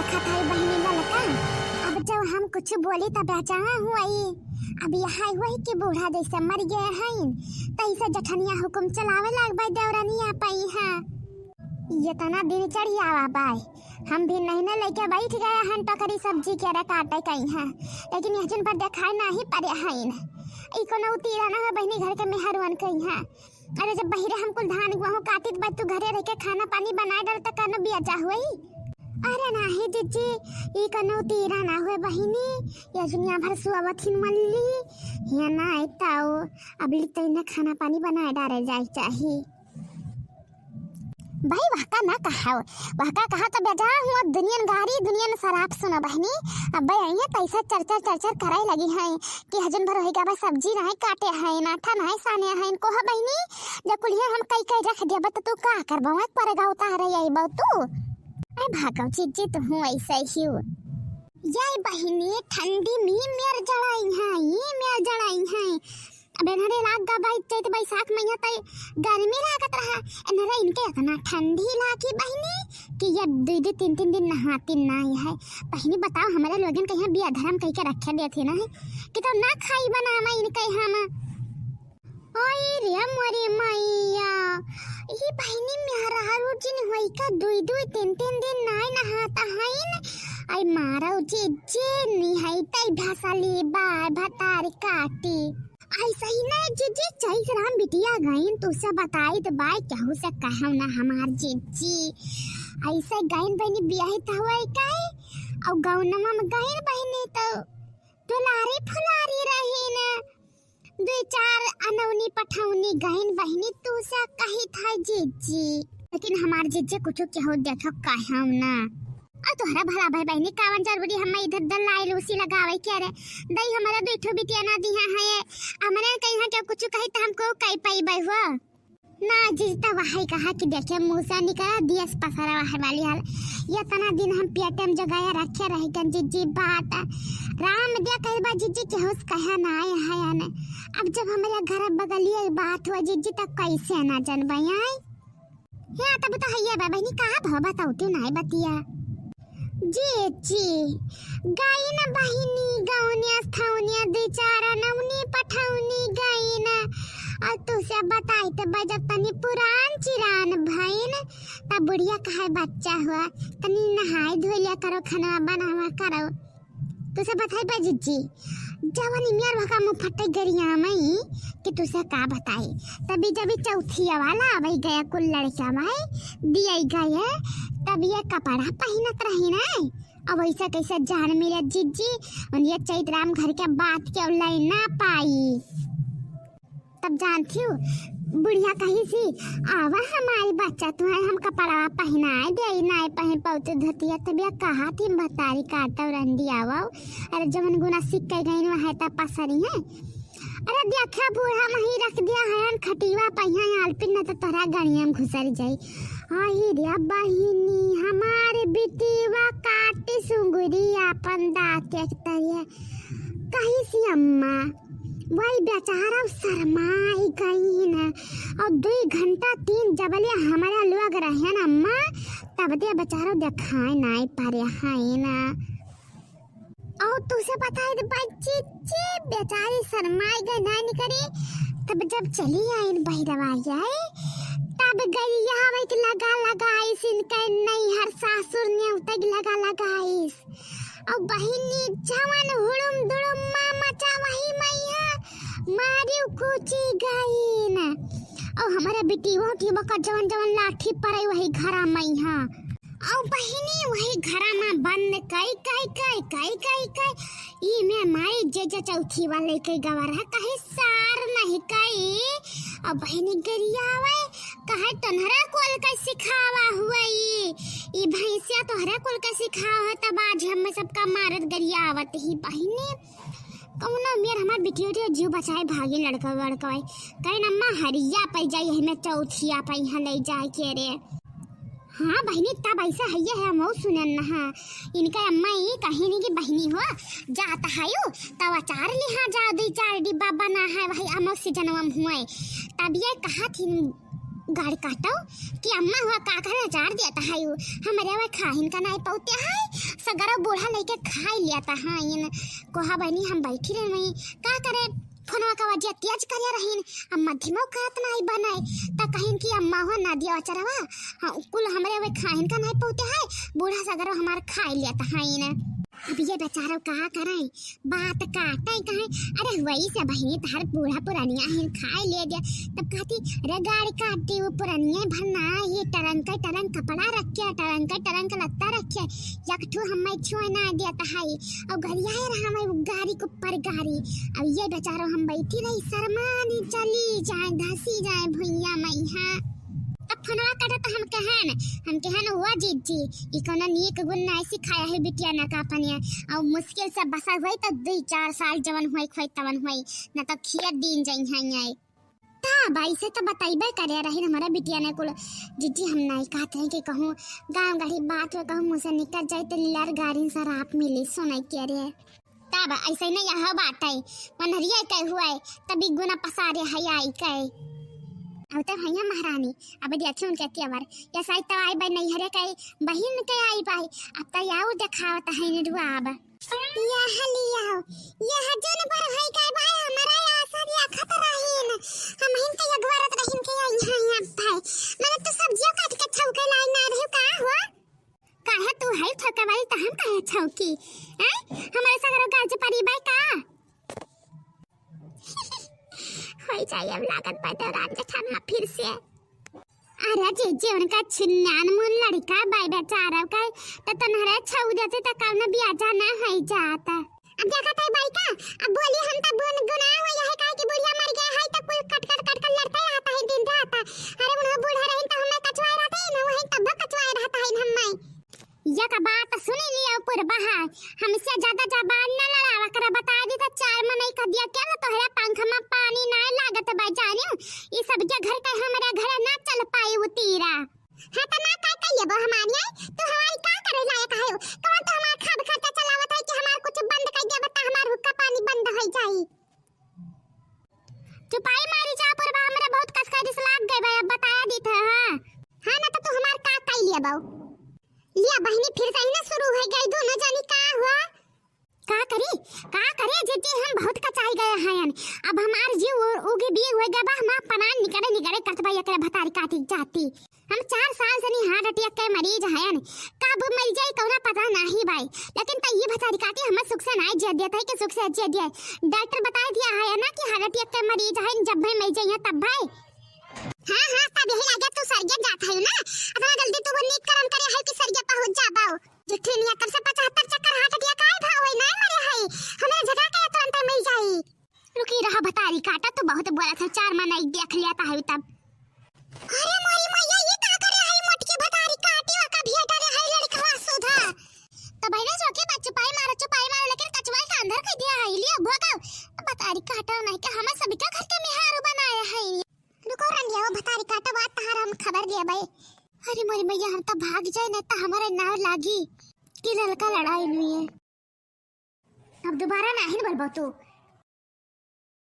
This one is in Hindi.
रखा था बहनी ललका। अब जब हम कुछ बोली तब बचा हुआ अब यहाँ वही के बूढ़ा जैसे मर गए हैं तैसे जठनिया हुकुम चलावे लाग भाई देवरानी आ पाई है। ये तना दिन चढ़ी आवा बाई हम भी नहीं न लेके बैठ गए हैं टकरी सब्जी के रे काटे कहीं है लेकिन यजन पर देखाई नहीं पड़े हैं ई कोनो उतीरा ना है बहनी घर के मेहरवन कहीं है। अरे जब बहिरे हम कुल धान गेहूं काटित बा तू घरे रह के खाना पानी बनाए डर तक न बिया जा हुई। अरे नाही जीजी ई कोनो उतीरा ना हुए बहिनी यजनिया भर सुअवथिन मल्ली या ना आइताओ अब लिते न खाना पानी बनाए डारे जाई चाहिए भाई वहका ना कहा तो बेजा हुआ दुनियन गारी दुनियन शराब सुना बहनी। अब भाई आई पैसा चरचर कराई लगी है कि हजन भर होएगा बस सब्जी नहीं काटे है नाठा नहीं साने है इनको है बहनी जब कुलिया हम कई रख दिया बत तू का करबो एक परेगा उतार आई बा तू अरे भागो जीजी तो हूं ऐसे ही याई बहनी ठंडी में मेर जड़ाई है अब इन्हरे लाग गा भाई चैत बैसाख महीना तय गर्मी लागत रहा इन्हरे इनके इतना ठंडी लागी बहनी कि ये 2 3 दिन नहाती नहीं है। बहनी बताओ हमारे लोगन कहीं बिया धर्म कह के रखे दे थे ना कि तो ना खाई बना मैं इनके हम ओए रे मोरे मैया ये बहनी मेरा रोजिन होई का 2 3 दिन नहीं नहाता है आई मारा जे निहाई तय भसाली बा भतार काटी ऐसा ही ना जीजी चैत राम बिटिया गईन तो से बताई तो बाय कहू से कहू ना हमार जीजी ऐसे गईन बहनी बियाह त हुआ काई और गौनमा में गईन बहनी तो दुलारी फुलारी रही ना 2 4 अनौनी पठौनी गईन बहनी तू से कही था जीजी लेकिन हमार जीजी कुछ कहू देखो कहू ना आ तोहरा भला भाई बहनी कावन जरूरी हम इधर दल लाई लूसी लगावे के रे दई हमारा बैठो बिटिया ना दिया है हमने कहीं के कुछ कही त हमको कई पाई बई हो ना जिसता वही कहा कि देखे मूसा निकला दियस पसारा वह वाली हाल ये तना दिन हम पेटम जगाया रखे रहे गन जीजी बात राम दिया कई बार जीजी के होश कहा ना आए है ना अब जब हमारे घर बगलिए बात हुआ जीजी तक कैसे ना जनबई आई या तब तो हैया बहनी कहा भ बताऊ तू नहीं बतिया जी गाई ना बहिनी गौनिया थाउनिया 2 4 नौनी पठौनी गाई ना और तू से बताई तो बजब तनी पुरान चिरान भईन तब बुढ़िया कहे बच्चा हुआ तनी नहाई धोई लिया करो खाना बनावा करो तू से बताई बा जीजी जवानी मियार भका मुंह फटे गरिया मई कि तू से का बताई तभी जब चौथी वाला भाई गया कुल लड़का भाई दिया गए तब ये कपड़ा पहनत रही ना अब ऐसा कैसे जान मिले जीजी और ये चैत राम घर के बात के लाई ना पाई तब जानती हूँ बुढ़िया कही सी आवा हमारी बच्चा तुम्हारे हम कपड़ा पहनाए दे ना पहन पाते धतिया तब ये कहा थी बतारी काटा रंडी आवा अरे जवन गुना सिक के गई वहाँ तब पसरी है अरे देखा बूढ़ा मही रख दिया है खटीवा पहिया आलपिन न तो तोरा गणिया में घुसर जाई आई रे बहिनी हमारे बिटिवा काटी सुंगुरी अपन दांत एक तरिया कही सी अम्मा वही बेचारा शर्माई गई ना और 2 घंटा 3 जबले हमारा लोग रहे ना अम्मा तब दे बेचारा देखाए नहीं पारे है ना और तुझे बताए तो बच्ची बेचारी शर्माई गई नहीं करे तब जब चली आई बहिरवाई आए तब गई यहाँ वही लगा इनका नहीं हर सासुर ने उतग लगा और बहिनी जवान हुड़ुम दुड़ुम मामा चा वही मैया मारी कुची गई ना और हमारा बेटी वो ठी बका जवान लाठी पड़े वही घरा मैया और बहिनी वही घरा में बंद कई ई में मारी जे चौथी वाले के गवारा कहे सार नहीं कई और बहिनी गरियावे कहे तोहरा कोल का सिखावा हुआ ई भैंसिया तोहरा कोल का सिखावा है तब आज हम सबका मारत गरियावत ही बहिनी कौनो मेर हमार बिटियो जीव बचाए भागे लड़का कहे अम्मा हरिया पे जाई हमें चौथिया पे यहाँ ले जाए के रे हाँ बहनी तब ऐसा है हम सुनन ना इनका अम्मा ये कहीं नहीं कि बहनी हो जाता है यू तब अचार लिहा जा 2 4 डिब्बा बना है वही अमोक से जन्म हुए तब ये कहा थी गाड़ी काटो कि अम्मा हुआ काका ने जार दिया था हाय हमारे वा खाहिन का नहीं पौते हाय सगरा बूढ़ा लेके खाई लिया था हाय इन कोहा बहनी हम बैठी रहे वहीं का करे फोनवा का वजह तेज करिया रहीन अब मध्यमो करत नहीं बनाए त कहिन कि अम्मा हो ना दिया चरवा कुल हमरे वे खाहिन का नहीं पौते है बूढ़ा सगरो हमार खाई लिया था हाय इन अब ये बेचारा कहा कराए बात काटे कहे अरे वही से बहनी तार बूढ़ा पुरानिया है खाई ले दिया तब कहती अरे गाड़ी काटती वो पुरानिया भरना ये टरंक कपड़ा रखे टरंक लत्ता रखे यकठू हमें छुआ ना दिया तहाई और गरिया रहा हमें गाड़ी को पर गाड़ी अब ये बेचारा हम बैठी रही शर्मानी चली जाए धसी जाए भैया मैया अब फोनवा काटा तो हम कहन हुआ जीजी ई कोनो नीक गुण नहीं सिखाया है बिटिया ना का पनिया और मुश्किल से बसा हुई तो 2-4 साल जवन हुई खोई तवन हुई ना तो खियर दिन जाई है ता भाई से तो बताइबे करे रही हमारा बिटिया ने कुल जीजी हम नहीं कहते हैं कि कहूँ गाँव गाड़ी बात में कहूँ मुझसे निकल जाए तो लर गाड़ी शराब मिली सुनाई के रे तब ऐसे नहीं यह बात है मनहरिया कह हुआ है तभी गुना पसारे है आई कह अब तो भैया महारानी अब देखिए उनके केवर या साइड तो आई बाई नहीं हरे कई बहन के आई बाई अब तो याऊ दिखावत है ने रुआ अब यह लियाओ यह जन पर है के भाई हमारा आशा या खतरा है हम हिन के यगवरत रहिन के आई है भाई मैंने तो सब्जियां काट के छौके लाई ना रही का हुआ काहे तू है छौके वाली तो हम काहे छौकी हैं हमारे सगरो गाज परी बाई का होई जाए अब लागत पाते रात के खाना फिर से अरे जीजी उनका छिन्यान मुन लड़का बाई बेचारा का तो तनहरे छौ देते त कल न बिया जाना है जाता अब देखा ताई बाई का अब बोली हम त बुन गुना हो है काहे कि बुढ़िया मर गया है त कोई कट लड़ता रहता है दिन रात अरे उन बूढ़ा रहे त हमें कचवाए रहते है न वही तब कचवाए रहता है हमें ये का बात सुनी लिया ऊपर बाहर हमसे ज्यादा जबान न लड़ावा कर बता दी तो 4 महीने का दिया क्या ना तोहरा पंख में पानी ना लागत बा जाने ये सब के घर का हमारा घर ना चल पाई उतीरा हां त ना का कहिए बो हमारी तो हमारी का करे लायक है कौन तो हमार खाब खाता चलावत है कि हमार कुछ बंद कर दे बता हमार हुक्का पानी बंद हो जाई चुपाई मारी जा पर हमरा बहुत कसका दिस लाग गई भाई अब बताया दी था हां ना तो तू हमार का कह लिया बाऊ लिया बहनी फिर से ना शुरू हो गई दोनों जानी का हुआ का करे जीजी हम बहुत कचाई गए हैं अब हमार जीव उगे भी हुए गबा हम पनान निकले करतबा एकरे भतारी काटी जाती हम 4 साल से नहीं हार्ट अटैक के मरीज हैं कब मर जाए कौना पता नहीं भाई लेकिन त ये भतारी काटी हम सुख से नहीं जे देता है कि सुख से जे दिए डॉक्टर बता दिया है ना कि हार्ट अटैक के मरीज हैं जब भाई मर जाइए तब भाई हां तब यही लगे तू सरगे जात है ना अपना जल्दी तू नीक करम करे है कि सरगे पहुंच जाबाओ जिठनिया तब से 75 चक्कर हार्ट अटैक काय भाव है ना मरे है हमें जगह के तुरंत मिल जाई रुकी रहा भतारी काटा तो बहुत बोला था 4 महीने देख लिया था तब अरे मोरी मैया ये का करे है मोटकी भतारी काटी का भेटा रे है लड़कवा सुधा तो भाई ना जोके चुपाई मारो लेकिन कचवाई का अंदर कर दिया है लिया भगाओ भतारी काटा नहीं कि हम सभी का घर के मेहारू बनाया है रुको रंडिया वो भतारी काटा बात तहार हम खबर दिया भाई अरे मोरी मैया हम तो भाग जाए ना तो हमारे नाव लागी कि लड़का लड़ाई नहीं है अब दोबारा नहीं बोलबो तू